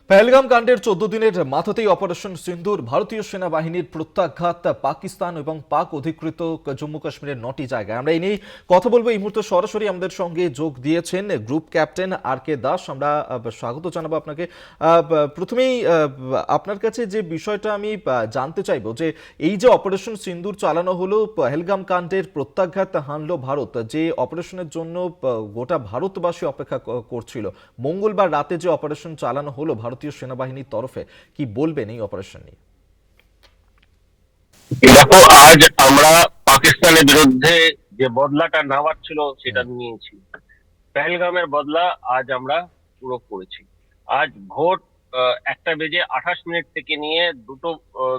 পহেলগাম কাণ্ডের 14 দিনের মাথাতেই অপারেশন সিন্দুর, ভারতীয় সেনাবাহিনীর প্রত্যাঘাত পাকিস্তান এবং পাক অধিকৃত জম্মু কাশ্মীরের 9টি জায়গায়। আমরা এই নিয়ে কথা বলবো। এই মুহূর্তে সরাসরি আমাদের সঙ্গে যোগ দিয়েছেন group captain R K Das. আমরা স্বাগত জানাবো আপনাকে। প্রথমেই আপনার কাছে যে বিষয়টা আমি জানতে চাইবো যে এই যে অপারেশন সিন্দুর চালানো হলো, পহেলগাম কাণ্ডের প্রত্যাঘাত হানলো ভারত, যে অপারেশনের জন্য গোটা ভারতবাসী অপেক্ষা করছিল, মঙ্গলবার রাতে যে অপারেশন চালানো হলো ভারতীয় সেনাবাহিনীর তরফে, কি বলবেন এই অপারেশন নিয়ে? দেখো, আজ আমরা পাকিস্তানের বিরুদ্ধে যে বদলাটা নেওয়ার ছিল সেটা নিয়েছি। পেহেলগামের বদলা আজ আমরা পুরো করেছি। আজ ভোর 1:28 থেকে নিয়ে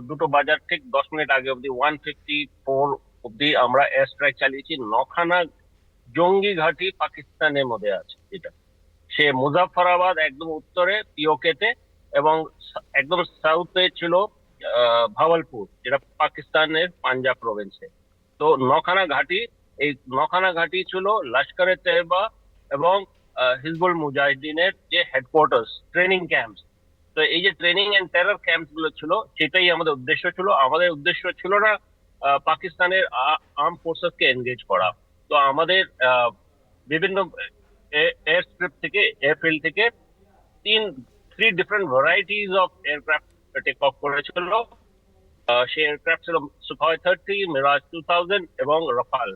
দুটো বাজার ঠিক 10 মিনিট আগে অব্দি 154 অব্দি আমরা এয়ার স্ট্রাইক চালিয়েছি। 9খানা জঙ্গি ঘাঁটি পাকিস্তানের মধ্যে আছে, যেটা সে মুজাফফরাবাদ একদম উত্তরে পিওকে তে, এবং একদম সাউথে ছিল ভাওয়ালপুর, যেটা পাকিস্তানের পাঞ্জাব প্রভিন্সে। তো 9খানা ঘাঁটি, এই 9খানা ঘাঁটি ছিল লস্করে তৈয়বা এবং হিজবুল মুজাহিদিনের যে হেডকোয়ার্টার্স, ট্রেনিং ক্যাম্পস। তো এই যে ট্রেনিং এন্ড টেরর ক্যাম্পস গুলো ছিল, সেটাই আমাদের উদ্দেশ্য ছিল। আমাদের উদ্দেশ্য ছিল না পাকিস্তানের আর্ম ফোর্সেস কে এনগেজ করা। তো আমাদের বিভিন্ন এয়ার স্ট্রিপ থেকে, এয়ারফিল্ড থেকে three different varieties of aircraft take off করেছিল। সেই এয়ারক্রাফট ছিল সুখয় 30, মিরাজ 2000 এবং রাফাল।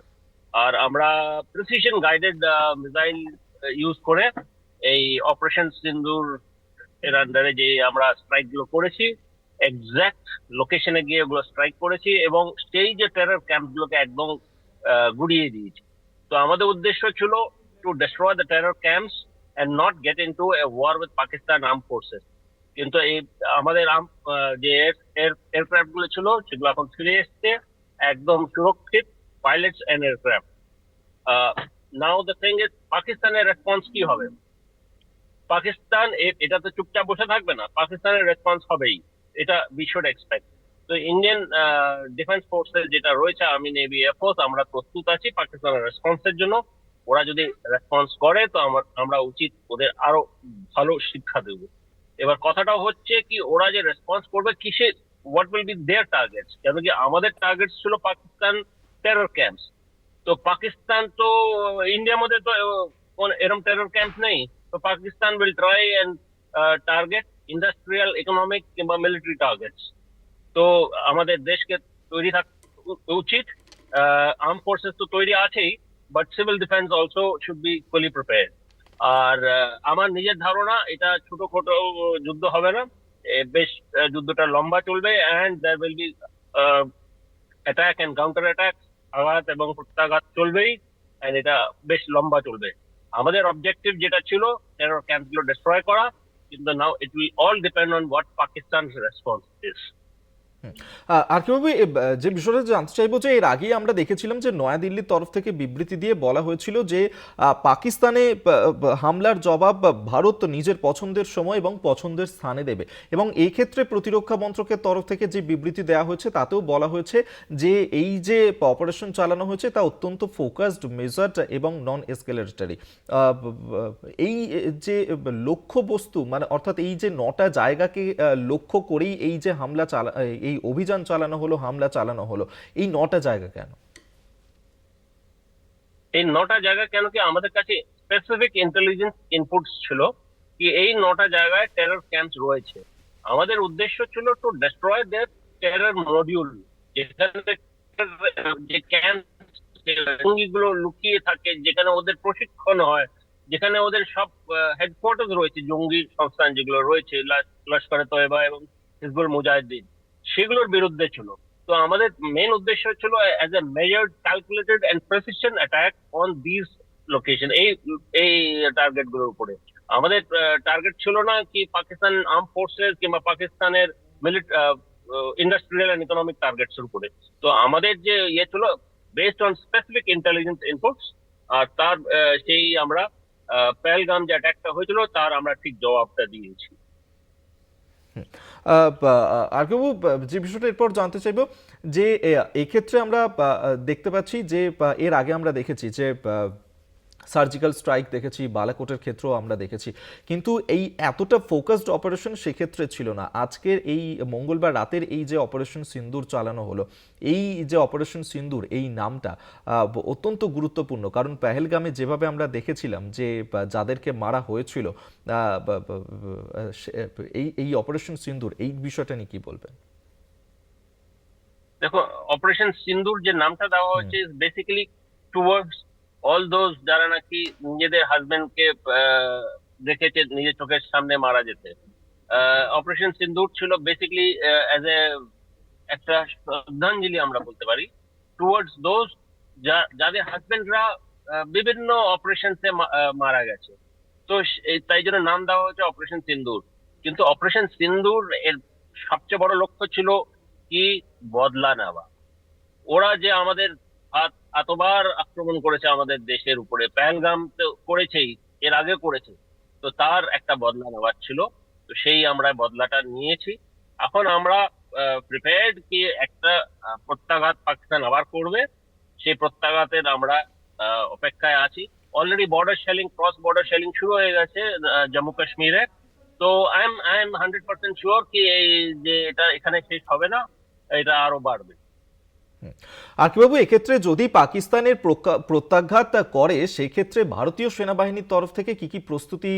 আর আমরা প্রিসিশন গাইডেড মিসাইল ইউজ করে এই অপারেশন সিন্দুর এর আন্ডারে যে আমরা স্ট্রাইক গুলো করেছি, এক্সাক্ট লোকেশনে গিয়ে ওগুলো স্ট্রাইক করেছি এবং সেই যে টেরর ক্যাম্প গুলোকে একদম গুড়িয়ে দিয়েছি। তো আমাদের উদ্দেশ্য ছিল two destroy the terror camps and not get into a war with Pakistan armed forces. কিন্তু এই আমাদের যে এয়ারক্রাফট গুলো ছিল সেগুলো এখন ফিরে এসছে একদম সুরক্ষিত, pilots and aircraft. Now the thing is, পাকিস্তানের রেসপন্স কি হবে? পাকিস্তান এটা তো চুপচাপ বসে থাকবে না, পাকিস্তানের রেসপন্স হবেই, এটা উই শুড এক্সপেক্ট। তো ইন্ডিয়ান ডিফেন্স ফোর্সেস যেটা রয়েছে, আর্মি, নেভি, এয়ারফোর্স, আমরা প্রস্তুত আছি পাকিস্তানের রেসপন্সের জন্য। ওরা যদি রেসপন্স করে তো আমরা উচিত ওদের আরো ভালো শিক্ষা দেব। এবার কথাটা হচ্ছে কি, ওরা যে রেসপন্স করবে কিসে, what will be their targets? কেন কি আমাদের টার্গেট ছিল পাকিস্তান টেরর ক্যাম্পস। তো পাকিস্তান তো ইন্ডিয়ার মধ্যে তো এরকম টেরর ক্যাম্প নেই। তো Pakistan will try and target industrial, economic কিংবা মিলিটারি টার্গেটস। তো আমাদের দেশকে তৈরি থাকা উচিত। আর্ম ফোর্সেস তো তৈরি আছেই, but civil defence also should be fully prepared. আর আমার নিজের ধারণা, এটা ছোটখাটো যুদ্ধ হবে না, বেশ যুদ্ধটা লম্বা চলবে, and there will be attack and counter attack, আঘাত এবং প্রত্যাঘাত চলবেই, এন্ড এটা বেশ লম্বা চলবে। আমাদের অবজেক্টিভ যেটা ছিল টেরর ক্যাম্প গুলো ডিস্ট্রয় করা, কিন্তু now it will all depend on what Pakistan response is. আর কিভাবে যে বিষয়টা জানতে চাইবো, যে এর আগেই আমরা দেখেছিলাম যে নয়াদিল্লির তরফ থেকে বিবৃতি দিয়ে বলা হয়েছিল যে পাকিস্তানে হামলার জবাব ভারত নিজের পছন্দের সময় এবং পছন্দের স্থানে দেবে। এবং এই ক্ষেত্রে প্রতিরক্ষা মন্ত্রকের তরফ থেকে যে বিবৃতি দেওয়া হয়েছে তাতেও বলা হয়েছে যে এই যে অপারেশন চালানো হয়েছে তা অত্যন্ত ফোকাসড, মেজার্ড এবং নন এসকেলেটরি। এই যে লক্ষ্যবস্তু, মানে অর্থাৎ এই যে 9টা জায়গাকে লক্ষ্য করেই এই যে এই অভিযান চালানো হলো, হামলা চালানো হলো, এই 9টা জায়গা কেন? এই 9টা জায়গা কেন কি, আমাদের কাছে স্পেসিফিক ইন্টেলিজেন্স ইনপুটস ছিল কি এই 9টা জায়গায় টেরর ক্যাম্পস রয়েছে। আমাদের উদ্দেশ্য ছিল to destroy their terror module, যেখানে যে ক্যাম্প গুলো লুকিয়ে থাকে, যেখানে ওদের প্রশিক্ষণ হয়, যেখানে ওদের সব হেডকোয়ার্টার রয়েছে, জঙ্গি সংস্থান যেগুলো রয়েছে, লস্করে তয়বা এবং হিজবুল মুজাহিদিন, সেগুলোর বিরুদ্ধে ছিল। তো আমাদের মেন উদ্দেশ্য ছিল as a measured, calculated and precision attack on this location, এই এই টার্গেট গুলোর উপরে। আমাদের টার্গেট ছিল না কি পাকিস্তান আর্ম ফোর্সেস কিংবা পাকিস্তানের ইন্ডাস্ট্রিয়াল এন্ড ইকোনমিক টার্গেটস এর উপরে। তো আমাদের যে ইয়ে ছিল based on specific intelligence inputs, আর তার সেই আমরা পেহেলগাম যে অ্যাটাকটা হয়েছিল তার আমরা ঠিক জবাবটা দিয়েছি। আর কেউ যে বিষয়টা এরপর জানতে চাইবো, যে এক্ষেত্রে আমরা দেখতে পাচ্ছি যে এর আগে আমরা দেখেছি যে সার্জিক্যাল স্ট্রাইক দেখেছি, বালাকোটের ক্ষেত্রেও আমরা দেখেছি, কিন্তু এই এতটা ফোকাসড অপারেশন সেক্ষেত্রে ছিল না। আজকের এই মঙ্গলবার রাতের এই যে অপারেশন সিন্দুর চালানো হলো, এই যে অপারেশন সিন্দুর এই নামটা অত্যন্ত গুরুত্বপূর্ণ, কারণ পেহেলগামে যেভাবে আমরা দেখেছিলাম যে যাদেরকে মারা হয়েছিল, এই এই অপারেশন সিন্দুর এই বিষয়টা নিয়ে কি বলবেন? দেখো, অপারেশন সিন্দুর যে নামটা দেওয়া হয়েছে is basically towards all those যারা নাকি নিজেদের হাজবেন্ডকে দেখেছে নিজের চোখের সামনে মারা যেতে। অপারেশন সিন্দুর ছিল বেসিক্যালি অ্যাজ এ একটা শ্রদ্ধাঞ্জলি আমরা বলতে পারি টুয়ার্ডস দোজ যাদের হাজবেন্ডরা বিভিন্ন অপারেশনসে মারা গেছে। তো তাই জন্য নাম দেওয়া হয়েছে অপারেশন সিন্দুর। কিন্তু অপারেশন সিন্দুর এর সবচেয়ে বড় লক্ষ্য ছিল কি বদলা নেওয়া। ওরা যে আমাদের এতবার আক্রমণ করেছে আমাদের দেশের উপরে, পেহেলগাম তো করেছেই, এর আগে করেছে, তো তার একটা বদলা নেওয়ার ছিল। তো সেই আমরা বদলাটা নিয়েছি। এখন আমরা প্রিপেয়ার্ড কি একটা প্রত্যাঘাত পাকিস্তান আবার করবে, সেই প্রত্যাঘাতের আমরা অপেক্ষায় আছি। Already border shelling, cross border shelling শুরু হয়ে গেছে জম্মু কাশ্মীরে। তো আই এম 100% শিওর কি এই যে এটা এখানে শেষ হবে না, এটা আরো বাড়বে। আকিবাবু, এক্ষেত্রে যদি পাকিস্তানের প্রত্যাঘাত করে, সেক্ষেত্রে ভারতীয় সেনাবাহিনীর তরফ থেকে কি কি প্রস্তুতি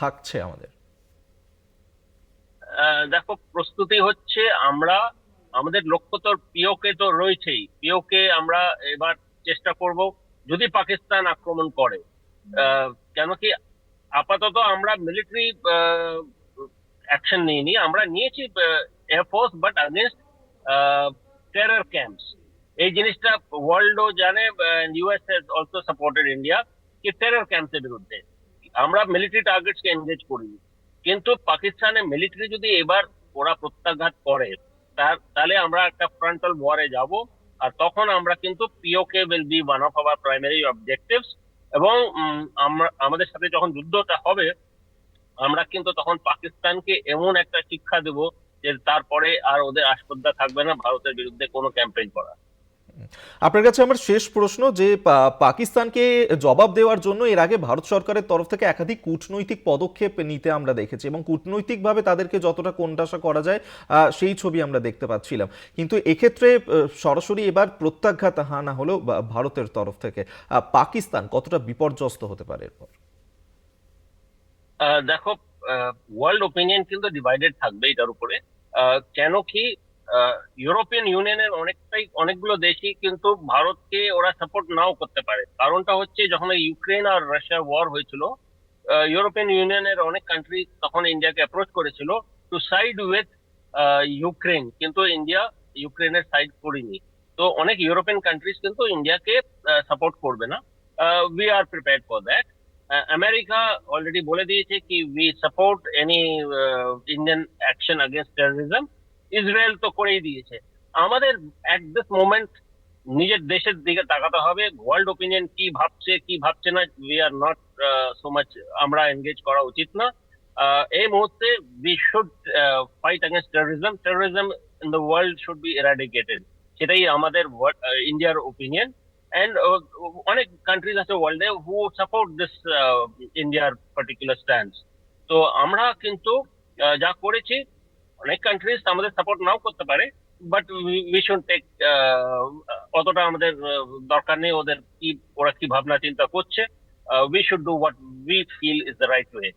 থাকছে আমাদের? দেখো, প্রস্তুতি হচ্ছে আমরা, আমাদের লক্ষ্য তো পিওকে তো রয়েছেই। পিওকে আমরা এবার চেষ্টা করব যদি পাকিস্তান আক্রমণ করে। কেন কি আপাতত আমরা মিলিটারি অ্যাকশন নিইনি, আমরা নিয়েছি air force, but against terror camps. এই জিনিসটা ওয়ার্ল্ডও জানে, US has also supported India কি টেরর ক্যাম্পসের বিরুদ্ধে আমরা মিলিটারি টার্গেটসকে এনগেজ করিনি। কিন্তু পাকিস্তানের মিলিটারি যদি এবার ওরা প্রত্যাঘাত করে, তাহলে আমরা একটা ফ্রন্টাল ওয়ারে যাব। আর তখন আমরা কিন্তু PoK will be one of our primary objectives. এবং আমরা আমাদের সাথে যখন যুদ্ধটা হবে, আমরা কিন্তু তখন পাকিস্তানকে এমন একটা শিক্ষা দেব যে তারপরে আর ওদের আস্পর্ধা থাকবে না ভারতের বিরুদ্ধে কোনো ক্যাম্পেইন করা। আপনার কাছে আমার শেষ প্রশ্ন, যে পাকিস্তানকে জবাব দেওয়ার জন্য এর আগে ভারত সরকারের তরফ থেকে একাধিক কূটনৈতিক পদক্ষেপ নিতে আমরা দেখেছি, এবং কূটনৈতিকভাবে তাদেরকে যতটা কোণঠাসা করা যায় সেই ছবি আমরা দেখতে পাচ্ছিলাম। কিন্তু এক্ষেত্রে সরাসরি এবার প্রত্যাঘাত হানা হলো ভারতের তরফ থেকে, পাকিস্তান কতটা বিপর্যস্ত হতে পারে এরপর? দেখো, ওয়ার্ল্ড ওপিনিয়ন কিন্তু ডিভাইডেড থাকবে এটার উপরে। কেন কি ইউরোপিয়ান ইউনিয়নের অনেকগুলো দেশই কিন্তু ভারতকে ওরা সাপোর্ট নাও করতে পারে। কারণটা হচ্ছে যখন ইউক্রেন আর রাশিয়া ওয়ার হয়েছিল, ইউরোপিয়ান ইউনিয়নের অনেক কান্ট্রি তখন ইন্ডিয়াকে অ্যাপ্রোচ করেছিল টু সাইড উইথ ইউক্রেন, কিন্তু ইন্ডিয়া ইউক্রেনের সাইড করেনি। তো অনেক ইউরোপিয়ান কান্ট্রিজ কিন্তু ইন্ডিয়াকে সাপোর্ট করবে না। We are prepared for that. America already বলে দিয়েছে কি we support any Indian action against terrorism. Israel তো করেই দিয়েছে। আমাদের অ্যাট দিস মোমেন্ট নিজের দেশের দিকে তাকাতে হবে, ওয়ার্ল্ড ওপিনিয়ন কি ভাবছে কি ভাবছে না, we are not so much, আমরা এনগেজ করা উচিত না। এই মুহূর্তে we should fight against terrorism. Terrorism in the world should be eradicated, সেটাই আমাদের ইন্ডিয়ার ওপিনিয়ন। অ্যান্ড অনেক কান্ট্রিজ আছে ওয়ার্ল্ডে হু সাপোর্ট দিস ইন্ডিয়ার পার্টিকুলার স্ট্যান্ড। তো আমরা কিন্তু যা করেছি, অনেক কান্ট্রিজ আমাদের সাপোর্ট নাও করতে পারে, বাট উই শুড টেক, অতটা আমাদের দরকার নেই ওদের কি, ওরা কি ভাবনা চিন্তা করছে। We should do what we feel is the right way.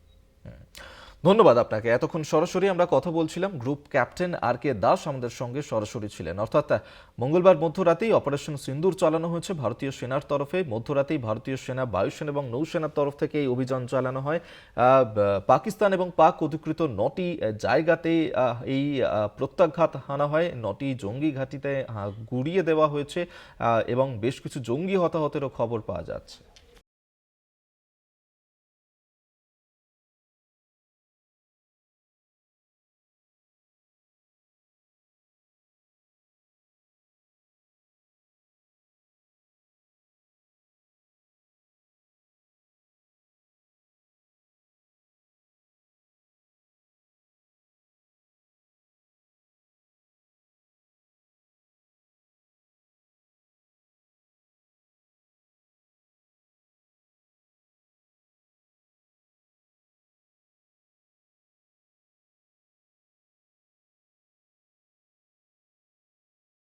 ধন্যবাদ আপনাকে। এতক্ষণ সরাসরি আমরা কথা বলছিলাম, group captain R K Das আমাদের সঙ্গে সরাসরি ছিলেন। অর্থাৎ মঙ্গলবার মধ্যরাতেই অপারেশন সিন্দুর চালানো হয়েছে ভারতীয় সেনার তরফে। মধ্যরাতেই ভারতীয় সেনা, বায়ুসেনা এবং নৌসেনার তরফ থেকে এই অভিযান চালানো হয়। পাকিস্তান এবং পাক অধিকৃত 9টি জায়গাতে এই প্রত্যাঘাত হানা হয়। 9টি জঙ্গি ঘাঁটিতে গুড়িয়ে দেওয়া হয়েছে এবং বেশ কিছু জঙ্গি হতাহতেরও খবর পাওয়া যাচ্ছে।